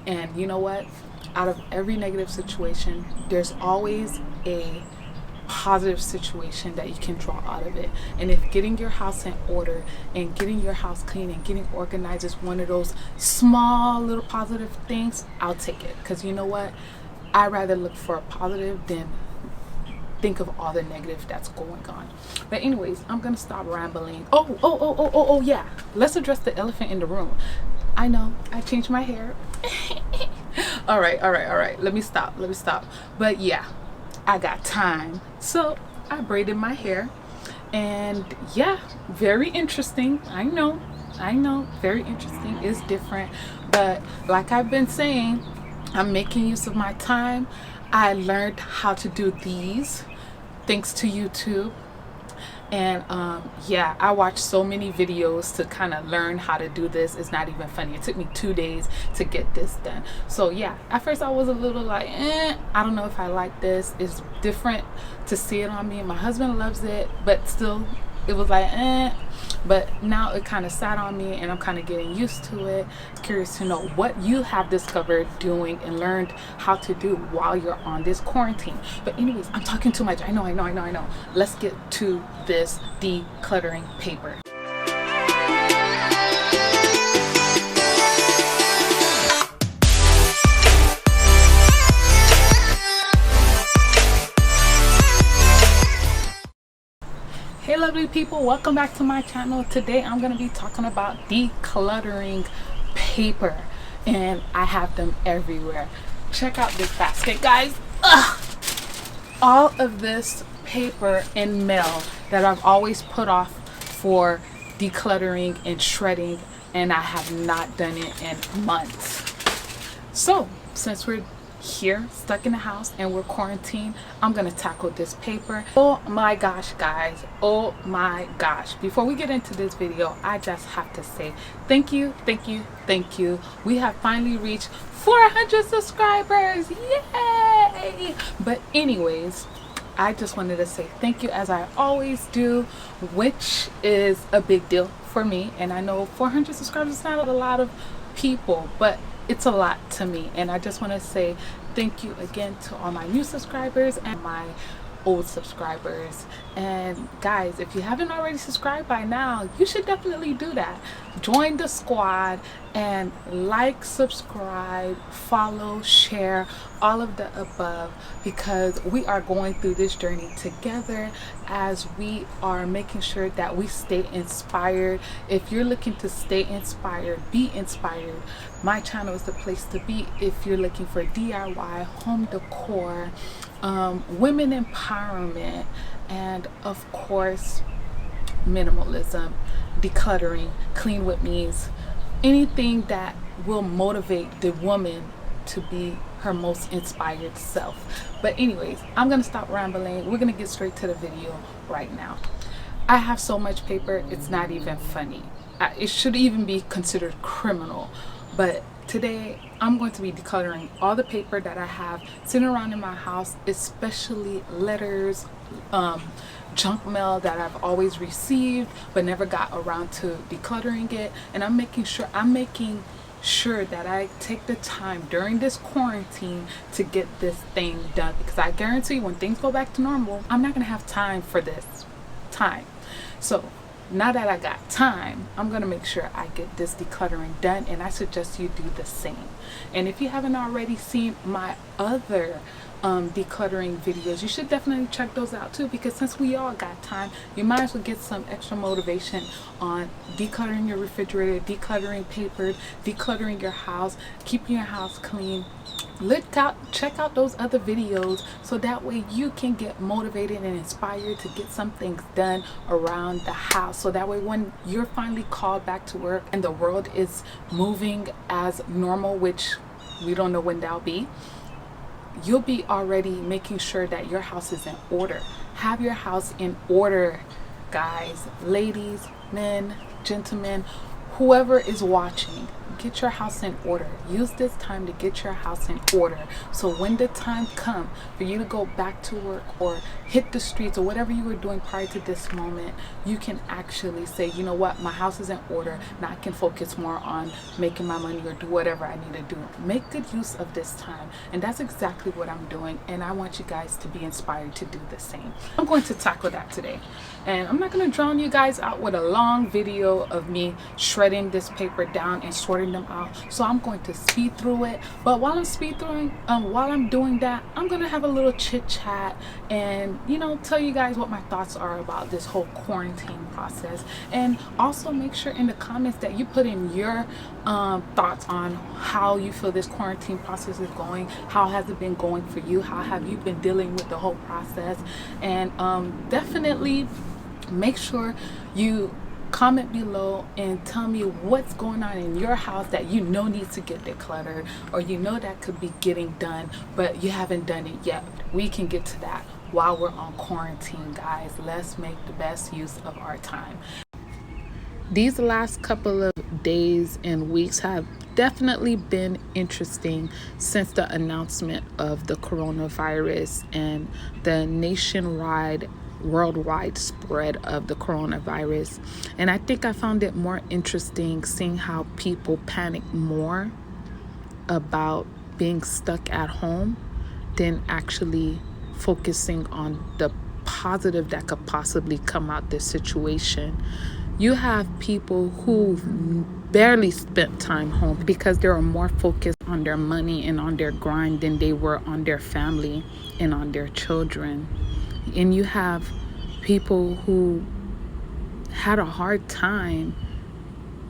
And you know what? Out of every negative situation, there's always a positive situation that you can draw out of it. And if getting your house in order and getting your house clean and getting organized is one of those small little positive things, I'll take it. Because you know what? I'd rather look for a positive than think of all the negative that's going on. But anyways, I'm gonna stop rambling. Oh, yeah. Let's address the elephant in the room. I know I changed my hair. all right. Let me stop. But yeah, I got time, so I braided my hair. And yeah, very interesting. I know, very interesting. It's different, but like I've been saying, I'm making use of my time. I learned how to do these thanks to YouTube. And yeah, I watched so many videos to kind of learn how to do this. It's not even funny. It took me 2 days to get this done. So yeah, at first I was a little like, I don't know if I like this. It's different to see it on me. My husband loves it, but still it was like, But now it kind of sat on me and I'm kind of getting used to it. Curious to know what you have discovered doing and learned how to do while you're on this quarantine. But anyways, I'm talking too much. I know. Let's get to this decluttering paper. Hey lovely people, welcome back to my channel. Today I'm going to be talking about decluttering paper, and I have them everywhere. Check out this basket, guys. All of this paper and mail that I've always put off for decluttering and shredding, and I have not done it in months. So since we're here stuck in the house and we're quarantined, I'm gonna tackle this paper. Oh my gosh, guys, oh my gosh. Before we get into this video, I just have to say thank you. We have finally reached 400 subscribers. Yay! But anyways, I just wanted to say thank you, as I always do, which is a big deal for me. And I know 400 subscribers is not a lot of people, but it's a lot to me. And I just want to say thank you again to all my new subscribers and my old subscribers. And guys, if you haven't already subscribed by now, you should definitely do that. Join the squad and like, subscribe, follow, share, all of the above, because we are going through this journey together as we are making sure that we stay inspired. If you're looking to stay inspired, be inspired, my channel is the place to be. If you're looking for DIY, home decor, women empowerment, and of course minimalism, decluttering, clean with me's, anything that will motivate the woman to be her most inspired self. But anyways, I'm gonna stop rambling. We're gonna get straight to the video right now. I have so much paper, it's not even funny. It should even be considered criminal. But today I'm going to be decluttering all the paper that I have sitting around in my house, especially letters, junk mail that I've always received but never got around to decluttering it. And I'm making sure that I take the time during this quarantine to get this thing done, because I guarantee when things go back to normal, I'm not gonna have time for this time. So now that I got time, I'm gonna make sure I get this decluttering done, and I suggest you do the same. And if you haven't already seen my other decluttering videos, you should definitely check those out too, because since we all got time, you might as well get some extra motivation on decluttering your refrigerator, decluttering paper, decluttering your house, keeping your house clean. Check out those other videos, so that way you can get motivated and inspired to get some things done around the house, so that way when you're finally called back to work and the world is moving as normal, which we don't know when that'll be, you'll be already making sure that your house is in order. Have your house in order, guys, ladies, men, gentlemen, whoever is watching. get your house in order. Use this time to get your house in order. So when the time comes for you to go back to work or hit the streets or whatever you were doing prior to this moment, you can actually say, you know what, my house is in order. Now I can focus more on making my money or do whatever I need to do. Make good use of this time. And that's exactly what I'm doing. And I want you guys to be inspired to do the same. I'm going to tackle that today. And I'm not going to drown you guys out with a long video of me shredding this paper down and sorting them out. So I'm going to speed through it. But while I'm doing that, I'm going to have a little chit chat and, you know, tell you guys what my thoughts are about this whole quarantine process. And also make sure in the comments that you put in your thoughts on how you feel this quarantine process is going. How has it been going for you? How have you been dealing with the whole process? And definitely make sure you comment below and tell me what's going on in your house that you know needs to get decluttered, or you know that could be getting done but you haven't done it yet. We can get to that while we're on quarantine, guys. Let's make the best use of our time. These last couple of days and weeks have definitely been interesting since the announcement of the coronavirus and the nationwide worldwide spread of the coronavirus. And I think I found it more interesting seeing how people panic more about being stuck at home than actually focusing on the positive that could possibly come out this situation. You have people who barely spent time home because they were more focused on their money and on their grind than they were on their family and on their children. And you have people who had a hard time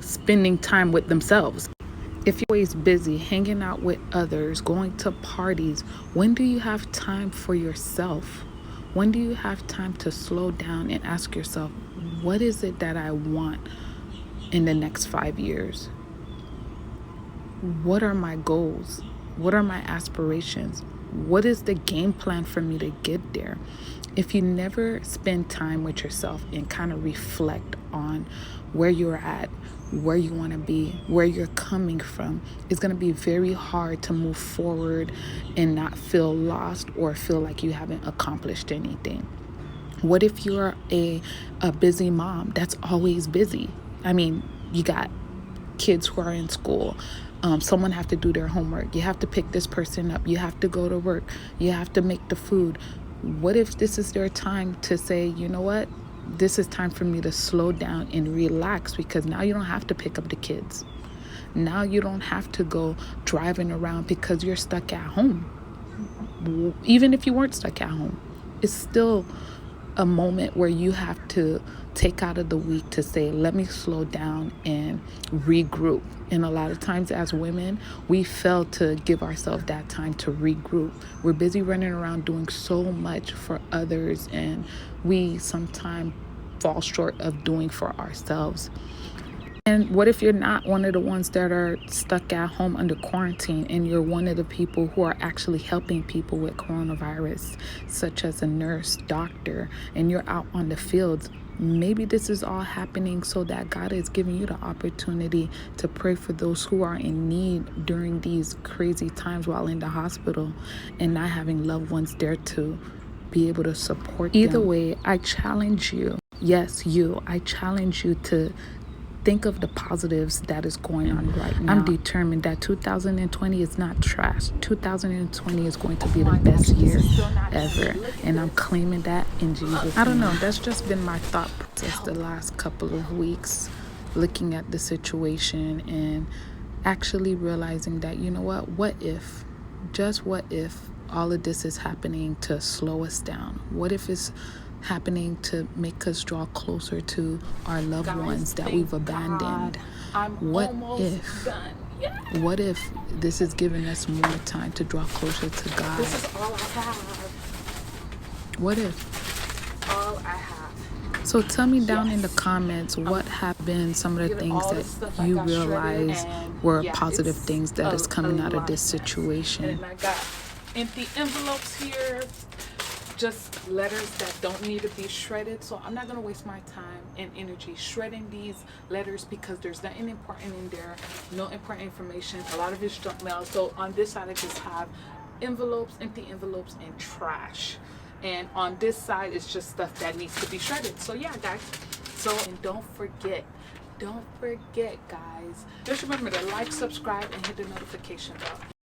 spending time with themselves. If you're always busy hanging out with others, going to parties, when do you have time for yourself? When do you have time to slow down and ask yourself, what is it that I want in the next 5 years? What are my goals? What are my aspirations? What is the game plan for me to get there? If you never spend time with yourself and kind of reflect on where you're at, where you want to be, where you're coming from, it's going to be very hard to move forward and not feel lost or feel like you haven't accomplished anything. What if you're a busy mom that's always busy? I mean, you got kids who are in school. Someone have to do their homework. You have to pick this person up. You have to go to work. You have to make the food. What if this is their time to say, you know what? This is time for me to slow down and relax, because now you don't have to pick up the kids. Now you don't have to go driving around because you're stuck at home. Even if you weren't stuck at home, it's still a moment where you have to take out of the week to say, let me slow down and regroup. And a lot of times as women, we fail to give ourselves that time to regroup. We're busy running around doing so much for others, and we sometimes fall short of doing for ourselves. And what if you're not one of the ones that are stuck at home under quarantine, and you're one of the people who are actually helping people with coronavirus, such as a nurse, doctor, and you're out on the fields? Maybe this is all happening so that God is giving you the opportunity to pray for those who are in need during these crazy times while in the hospital and not having loved ones there to be able to support them. Either way, I challenge you. Yes, I challenge you to think of the positives that is going on right now. I'm determined that 2020 is not trash. 2020 is going to be the best year ever. And I'm claiming that in Jesus' name. I don't know. That's just been my thought process the last couple of weeks, looking at the situation and actually realizing that, you know what if, just what if all of this is happening to slow us down? What if it's happening to make us draw closer to our loved ones that we've abandoned? What if this is giving us more time to draw closer to God? This is all I have. What if? All I have. So tell me down in the comments what have been some of the things that you realize were positive things that is coming out of this situation. And I got empty envelopes here. just letters that don't need to be shredded. So I'm not going to waste my time and energy shredding these letters because there's nothing important in there, no important information. A lot of it's junk mail. So on this side I just have envelopes, empty envelopes, and trash. And on this side it's just stuff that needs to be shredded. So yeah, guys. So, and don't forget guys, just remember to like, subscribe, and hit the notification bell.